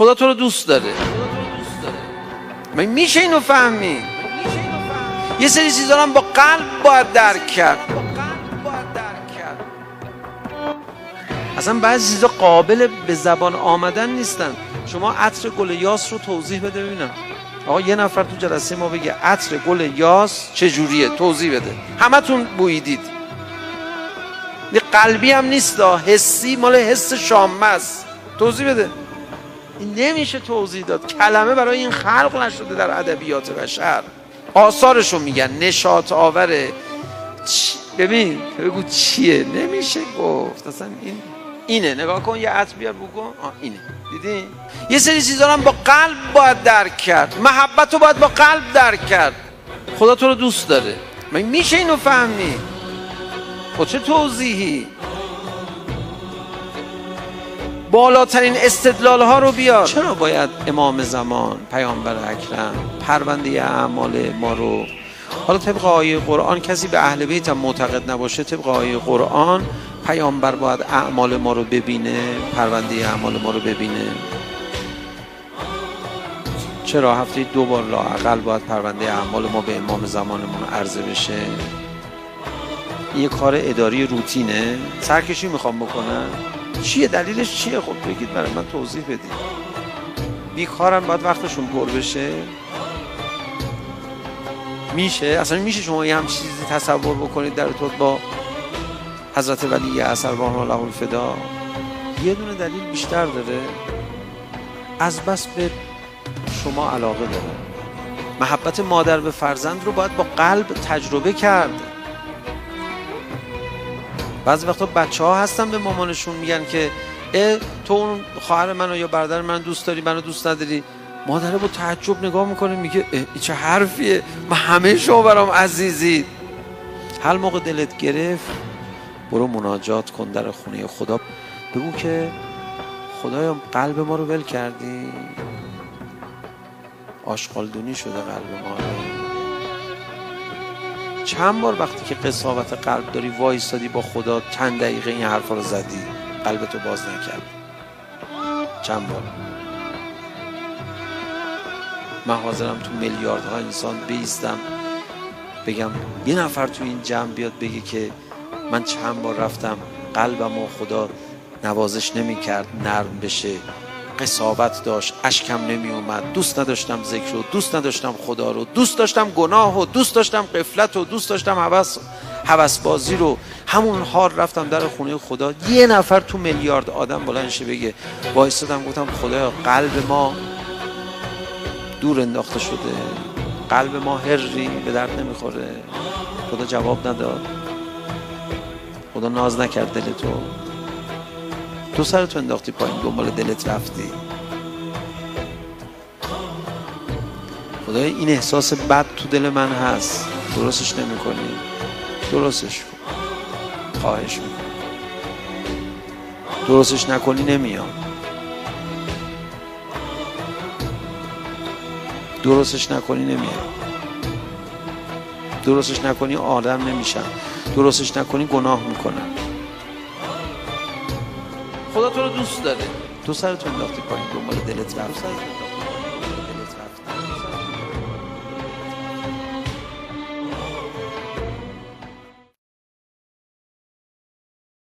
خدا تو رو دوست داره. من میشه اینو فهمی؟ یه سری چیزا هم با قلب باید درک کرد. اصلا بعضی چیزا قابل به زبان آمدن نیستن. شما عطر گل یاس رو توضیح بده ببینم. آقا یه نفر تو جلسه ما بگه عطر گل یاس چجوریه، توضیح بده. همتون بوییدید. قلبی هم نیست، حسی، مال حس شامه است. توضیح بده. این نمیشه توضیح داد. کلمه برای این خلق نشده در ادبیات بشر. آثارشو میگن نشاط آوره. ببین بگو چیه، نمیشه گفت. اصلا اینه. نگاه کن، یه عطر بیار بگو. اینه. دیدی؟ یه سری چیزا هم با قلب باید درک کرد. محبت رو باید با قلب درک کرد. خدا تو رو دوست داره. من میشه اینو فهمی؟ خب چه توضیحی؟ بالاترین استدلال ها رو بیار. چرا باید امام زمان پیامبر اکرم پرونده اعمال ما رو، حالا طبق آیه قرآن کسی به اهل بیت هم معتقد نباشه، طبق آیه قرآن پیامبر باید اعمال ما رو ببینه، پرونده اعمال ما رو ببینه؟ چرا هفته 2 بار لااقل باید پرونده اعمال ما به امام زمانمون عرضه بشه؟ یه کار اداری روتینه؟ سرکشی میخوام بکنن؟ چیه دلیلش چیه؟ خب بگید برای من توضیح بدید. بیکارن باید وقتشون پر بشه؟ میشه؟ اصلا میشه شما یه همچین چیزی تصور بکنید در ارتباط با حضرت ولی اثر بارها له الفدا؟ یه دونه دلیل بیشتر داره. از بس به شما علاقه داره. محبت مادر به فرزند رو باید با قلب تجربه کرد. بعضی وقتا بچه ها هستن به مامانشون میگن که تو اون خواهر منو یا برادر من دوست داری، منو دوست نداری؟ مادره با تعجب نگاه میکنه میگه این چه حرفیه، من همه شما برام عزیزید. هر موقع دلت گرفت برو مناجات کن در خونه خدا، بگو که خدایا قلب ما رو ول کردی، آشغالدونی شده قلب ما. چند بار وقتی که قساوت قلب داری وایستادی با خدا چند دقیقه این حرفا رو زدی قلبتو باز نکرد؟ چند بار؟ من حاضرم تو میلیاردها انسان بیستم بگم یه نفر تو این جمع بیاد بگه که من چند بار رفتم قلبم و خدا نوازش نمی کرد نرم بشه، قساوت داشت، اشکم نمی اومد، دوست نداشتم ذکر رو، دوست نداشتم خدا رو، دوست داشتم گناه و دوست داشتم غفلت و دوست داشتم هوس بازی رو، همون حال رفتم در خونه خدا. یه نفر تو میلیارد آدم بلند شه بگه وایسادم گفتم خدایا قلب ما دور انداخته شده، قلب ما هری به درد نمیخوره. خدا جواب نداد، خدا ناز نکرد دل تو سرتو انداختی پایین دنبال دلت رفتی. خدای این احساس بد تو دل من هست، درستش نمی کنی، درستش کن، خواهش میکنم. درستش نکنی نمیام، درستش نکنی نمیام، درستش نکنی آدم نمیشم، درستش نکنی گناه میکنم. خدا تو رو دوست داره، تو سرتو انداختی پایین دنبال دلت رفتی.